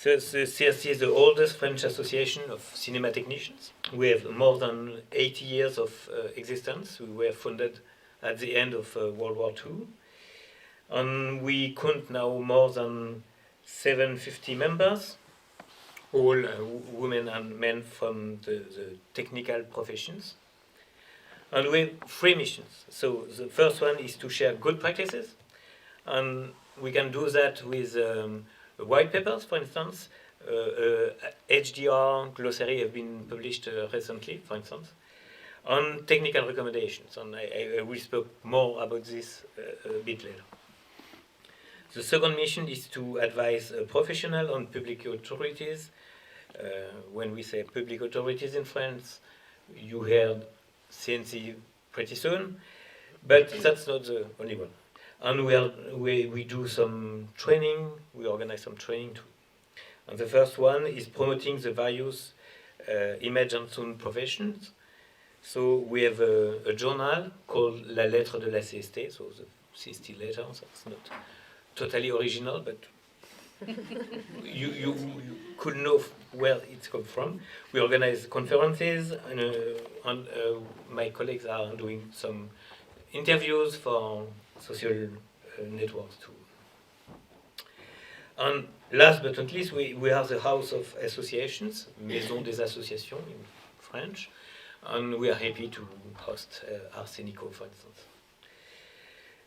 The CST is the oldest French association of cinema technicians. We have more than 80 years of existence. We were founded at the end of World War II. And we count now more than 750 members, all women and men from the technical professions. And we have three missions. So the first one is to share good practices. And we can do that with white papers, for instance. HDR glossary have been published recently, for instance, on technical recommendations. And I will speak more about this a bit later. The second mission is to advise professional and public authorities. When we say public authorities in France, you heard CNC pretty soon, but that's not the only one. And we do some training, we organize some training too. And the first one is promoting the various image and sound professions. So we have a journal called La Lettre de la CST, so the CST letter, that's not totally original, but you could know where it's come from. We organize conferences, and my colleagues are doing some interviews for social networks too. And last but not least, we are the house of associations, Maison des Associations in French, and we are happy to host Arsenico, for instance.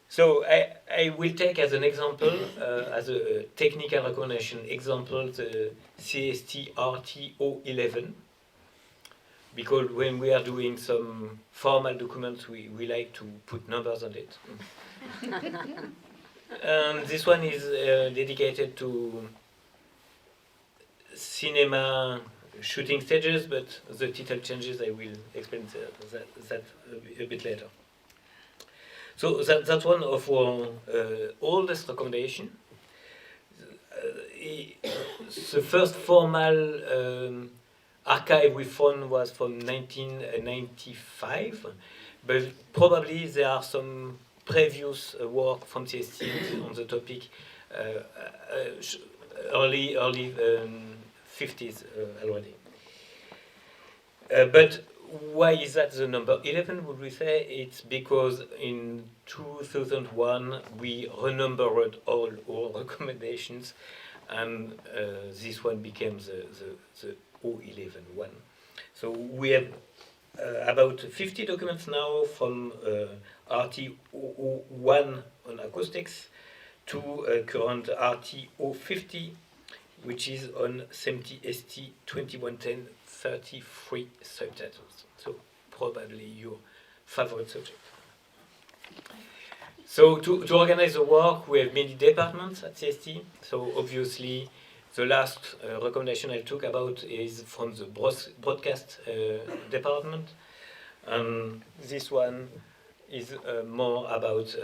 So I will take as an example, as a technical recognition example, the CST RT011, because when we are doing some formal documents, we like to put numbers on it. And this one is dedicated to cinema shooting stages, but the title changes. I will explain that a bit later. So that's one of our oldest recommendation. The first formal archive we found was from 1995, but probably there are some previous work from CST on the topic early 50s already. But why is that the number 11, would we say? It's because in 2001 we renumbered all our recommendations, and this one became the 011 one. So we have about 50 documents now from RT001 on acoustics to current RT050, which is on SMPTE ST 2110 33 subtitles. So probably your favorite subject. So to organize the work, we have many departments at CST. So obviously, the last recommendation I took about is from the broadcast department. And this one is more about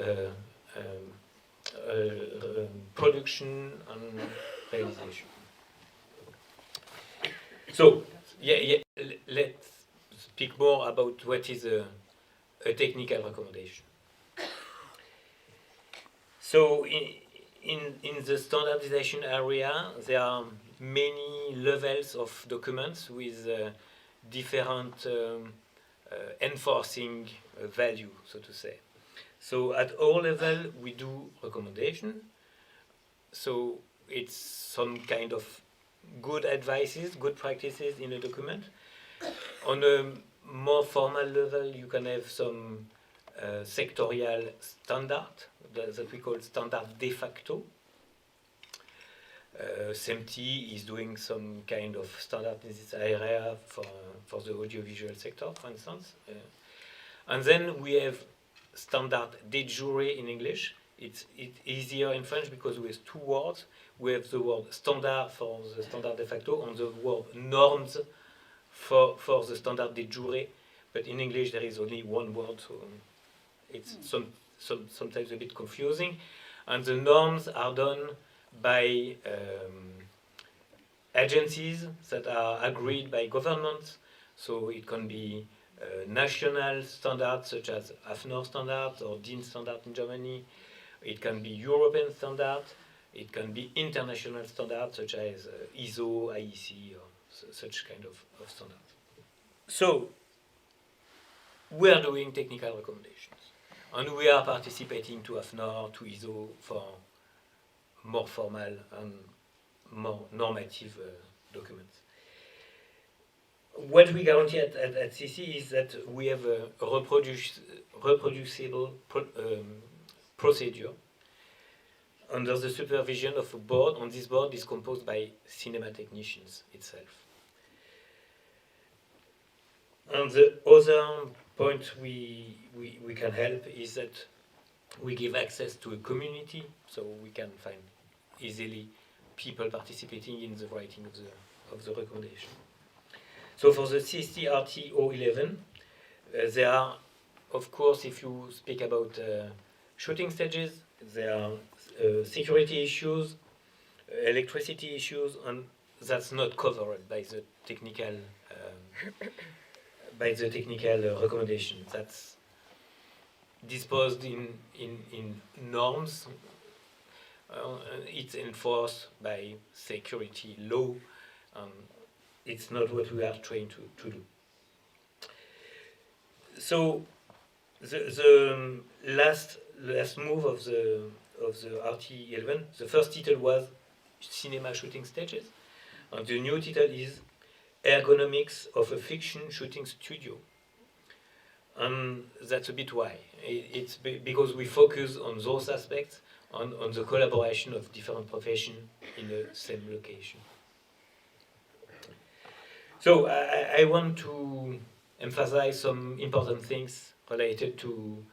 production and realization. So, let's speak more about what is a technical recommendation. So, in the standardization area, there are many levels of documents with different enforcing value, so to say. So at all level, we do recommendation. So it's some kind of good advices, good practices in a document. On a more formal level, you can have some sectorial standard that we call standard de facto. SMPTE is doing some kind of standard in this area for the audiovisual sector, for instance. And then we have standard de jure in English. It's easier in French because we have two words. We have the word standard for the standard de facto and the word norms for the standard de jure. But in English there is only one word, so it's sometimes a bit confusing. And the norms are done by agencies that are agreed by governments. So it can be national standards such as AFNOR standards or DIN standard in Germany. It can be European standard. It can be international standards such as ISO, IEC, or such kind of standards. So, we are doing technical recommendations, and we are participating to AFNOR, to ISO for more formal and more normative documents. What we guarantee at CC is that we have a reproducible procedure under the supervision of a board, and this board is composed by cinema technicians itself. And the other point we can help is that we give access to a community, so we can find easily people participating in the writing of the recommendation. So for the CST-RT 011, there are, of course, if you speak about shooting stages, there are security issues, electricity issues, and that's not covered by the technical recommendation. That's disposed in norms. It's enforced by security law. It's not what we are trying to do. So the last move of the RT11, the first title was Cinema Shooting Stages, and the new title is Ergonomics of a Fiction Shooting Studio. And that's a bit why. It's because we focus on those aspects, on the collaboration of different professions in the same location. So I want to emphasize some important things related to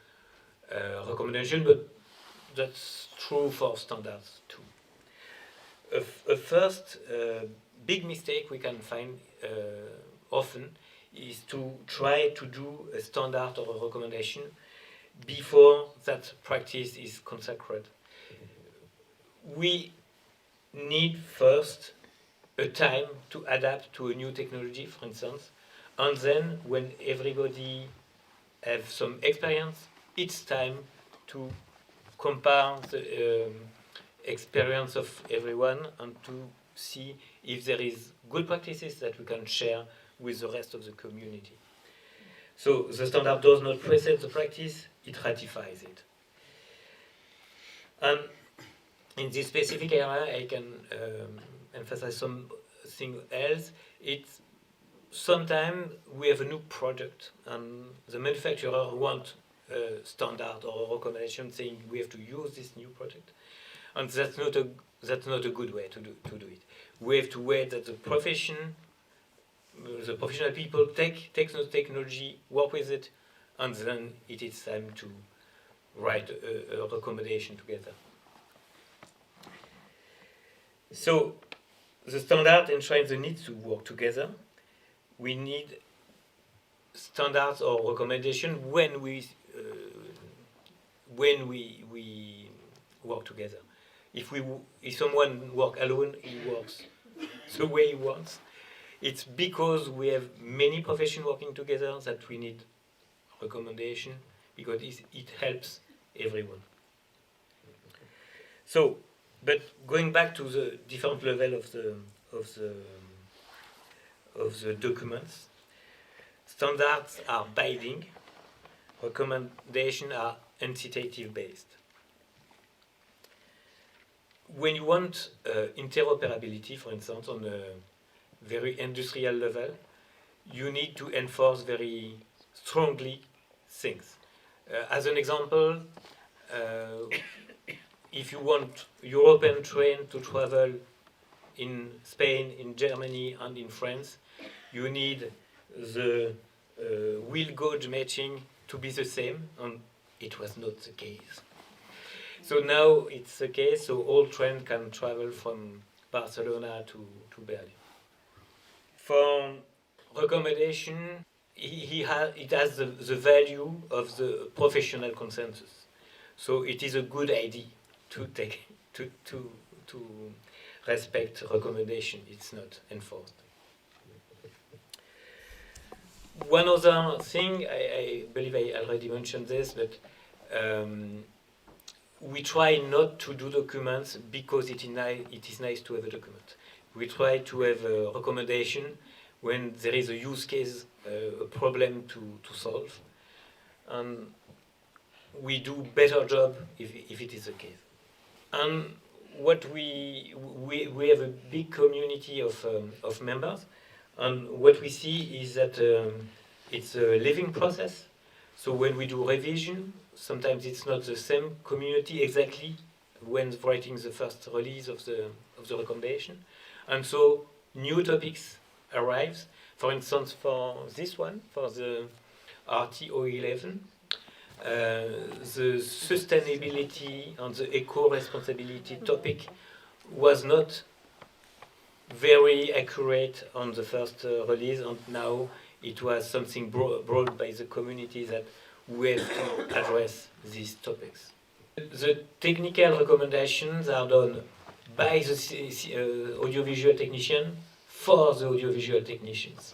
recommendation, but that's true for standards too. A first big mistake we can find often is to try to do a standard or a recommendation before that practice is consecrated. We need first a time to adapt to a new technology, for instance, and then when everybody have some experience, it's time to compare the experience of everyone and to see if there is good practices that we can share with the rest of the community. So the standard does not precede the practice, it ratifies it. And in this specific area, I can emphasize something else. It's sometimes we have a new product and the manufacturer wants a standard or a recommendation saying we have to use this new product, and that's not a good way to do it. We have to wait that the professional people take the technology, work with it, and then it is time to write a recommendation together. So the standard enshrines the need to work together. We need standards or recommendation when we work together. If someone works alone, he works the way he wants. It's because we have many professions working together that we need recommendation, because it helps everyone. So, but going back to the different level of the documents, standards are binding, recommendations are incitative based. When you want interoperability, for instance, on a very industrial level, you need to enforce very strongly things. As an example, if you want European train to travel in Spain, in Germany, and in France, you need the wheel gauge matching to be the same, and it was not the case. So now it's the case, so all trains can travel from Barcelona to Berlin. For recommendation, it has the value of the professional consensus. So it is a good idea to respect recommendation. It's not enforced. One other thing, I believe I already mentioned this, but we try not to do documents because it is nice to have a document. We try to have a recommendation when there is a use case, a problem to solve. And we do better job if it is the case. And what we have a big community of members, and what we see is that it's a living process. So when we do revision, sometimes it's not the same community exactly when writing the first release of the recommendation, and so new topics arrives. For instance, for this one, for the RT011, the sustainability and the eco-responsibility topic was not very accurate on the first release, and now it was something brought by the community that we have to address these topics. The technical recommendations are done by the audiovisual technician for the audiovisual technicians,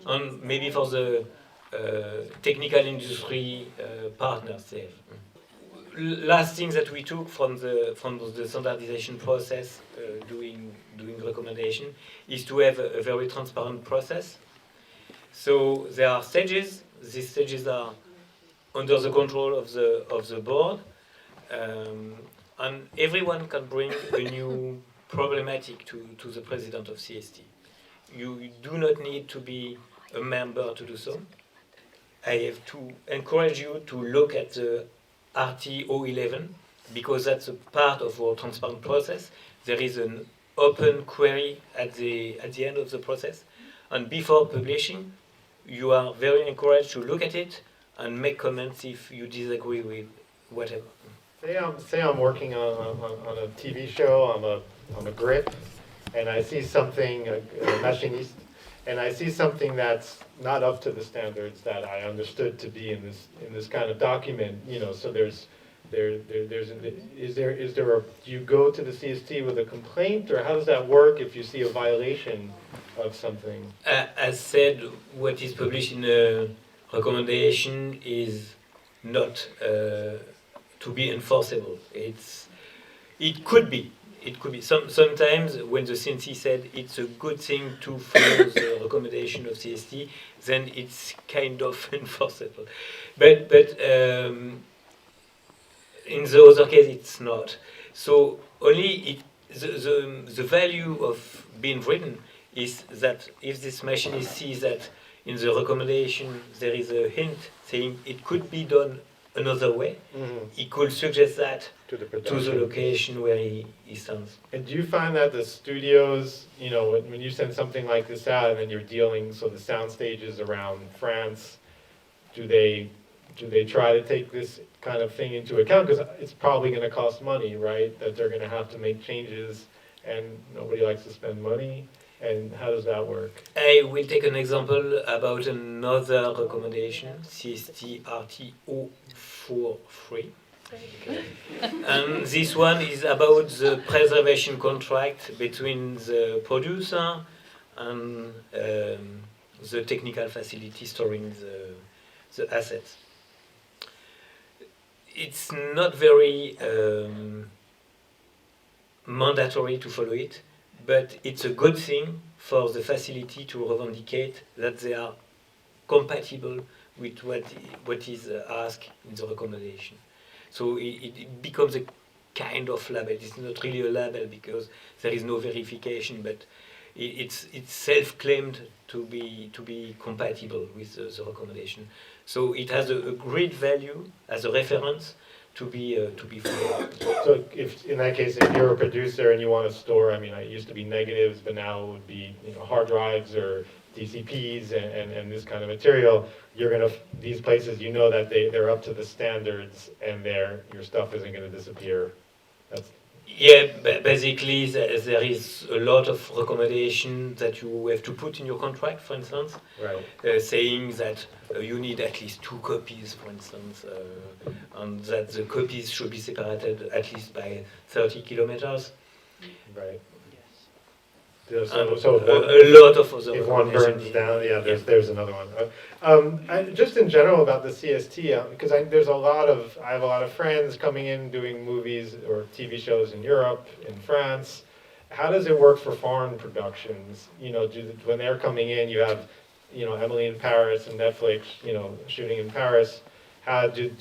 and maybe for the technical industry partners there. Last thing that we took from the standardization process doing recommendation is to have a very transparent process. So there are stages. These stages are under the control of the board, and everyone can bring a new problematic to the president of CST. You do not need to be a member to do so. I have to encourage you to look at the RT011 because that's a part of our transparent process. There is an open query at the end of the process, and before publishing, you are very encouraged to look at it and make comments if you disagree with whatever. Say I'm working on a TV show, I'm a grip, and I see something, a machinist, and I see something that's not up to the standards that I understood to be in this kind of document. You know, so do you go to the CST with a complaint, or how does that work if you see a violation of something? As said, what is published in a recommendation is not to be enforceable. It could be. Sometimes when the CNC said it's a good thing to follow the recommendation of CST, then it's kind of enforceable. But in the other case, it's not. So only the value of being written is that if this machinist sees that in the recommendation there is a hint saying it could be done another way, he could suggest that to the location where he stands. And do you find that the studios, you know, when you send something like this out and then you're dealing, so the sound stages around France, do they try to take this kind of thing into account? Because it's probably going to cost money, right? That they're going to have to make changes, and nobody likes to spend money. And how does that work? I will take an example about another recommendation, CST RT043. And this one is about the preservation contract between the producer and the technical facility storing the assets. It's not very mandatory to follow it, but it's a good thing for the facility to revendicate that they are compatible with what is asked in the recommendation. So it becomes a kind of label. It's not really a label because there is no verification, but it's self-claimed to be compatible with the recommendation. So it has a great value as a reference to be followed. So if in that case, if you're a producer and you want to store, I mean, it used to be negatives, but now it would be, you know, hard drives or DCPs and this kind of material. You're gonna, these places, you know that they're up to the standards, and your stuff isn't going to disappear. Yeah, basically there is a lot of recommendation that you have to put in your contract, for instance, right. Saying that you need at least 2 copies, for instance, and that the copies should be separated at least by 30 kilometers. Right. So a lot of other if one recommendations. burns down, yeah, there's another one. Just in general about the CST, because I have a lot of friends coming in doing movies or TV shows in Europe, in France. How does it work for foreign productions? You know, when they're coming in, you have, you know, Emily in Paris and Netflix, you know, shooting in Paris. How does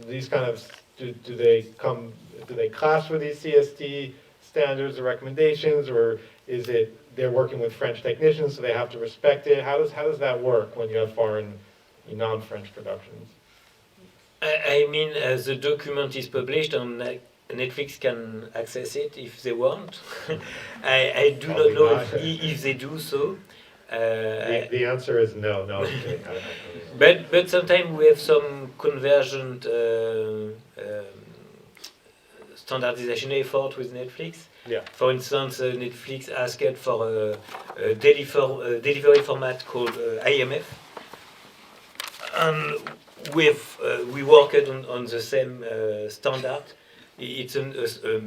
these kind of do they clash with these CST standards or recommendations, or is it they're working with French technicians, so they have to respect it? How does that work when you have foreign, non-French productions? I mean, the document is published on Netflix can access it if they want. I do Probably not know not. if they do so. The answer is no. No, I'm kidding. But sometimes we have some convergent standardization effort with Netflix. Yeah. For instance, Netflix asked for a delivery format called IMF, and we worked on the same standard. It's a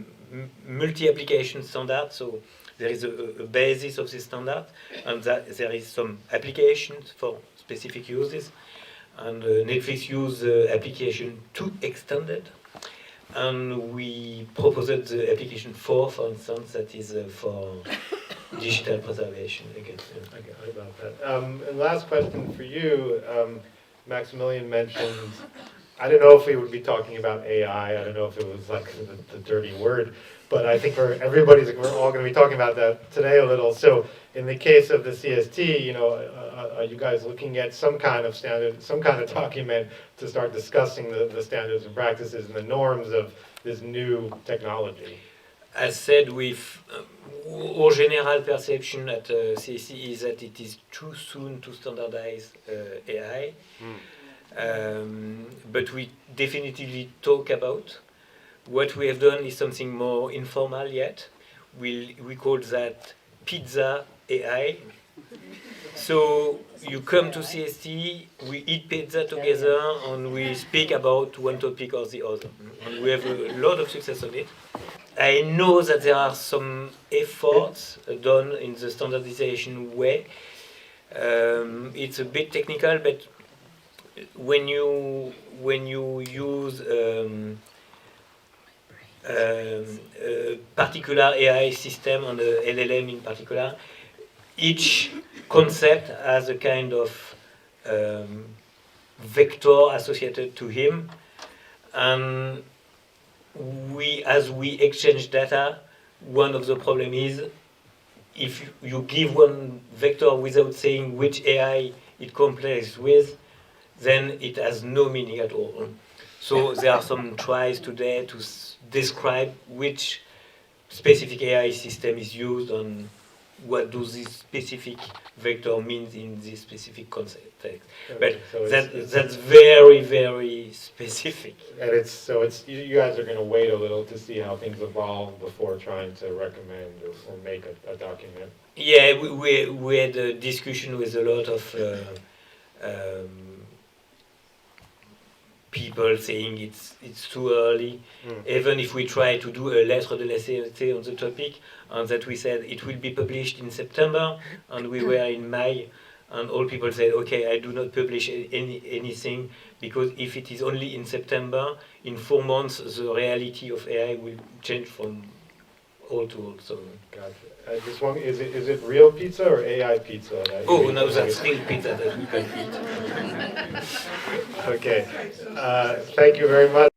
multi-application standard, so there is a basis of this standard, and that there is some applications for specific uses. And Netflix used application 2 extended, and we proposed the application 4, for instance, that is for digital preservation. Again, I got about that. And last question for you, Maximilian mentioned. I don't know if we would be talking about AI. I don't know if it was like the dirty word, but I think we're all going to be talking about that today a little. So, in the case of the CST, you know, are you guys looking at some kind of standard, some kind of document to start discussing the standards and practices and the norms of this new technology? As said, with our general perception at CST is that it is too soon to standardize AI. But we definitively talk about. What we have done is something more informal yet. We call that pizza AI. So you come to CST, we eat pizza together, and we speak about one topic or the other. And we have a lot of success on it. I know that there are some efforts done in the standardization way. It's a bit technical, but when you use a particular AI system and a LLM in particular, each concept has a kind of vector associated to him, and as we exchange data, one of the problems is if you give one vector without saying which AI it compares with, then it has no meaning at all. So there are some tries today to describe which specific AI system is used and what does this specific vector mean in this specific context. But So that's very, very specific. And you guys are going to wait a little to see how things evolve before trying to recommend or make a document. Yeah, we had a discussion with a lot of people saying it's too early. Even if we try to do a lettre de la CST on the topic, and that we said it will be published in September, and we were in May, and all people said, okay, I do not publish anything, because if it is only in September, in 4 months the reality of AI will change from all to all. So. Gotcha. Just one, is it real pizza or AI pizza? Oh no, that's real pizza that we can eat. Okay. Thank you very much.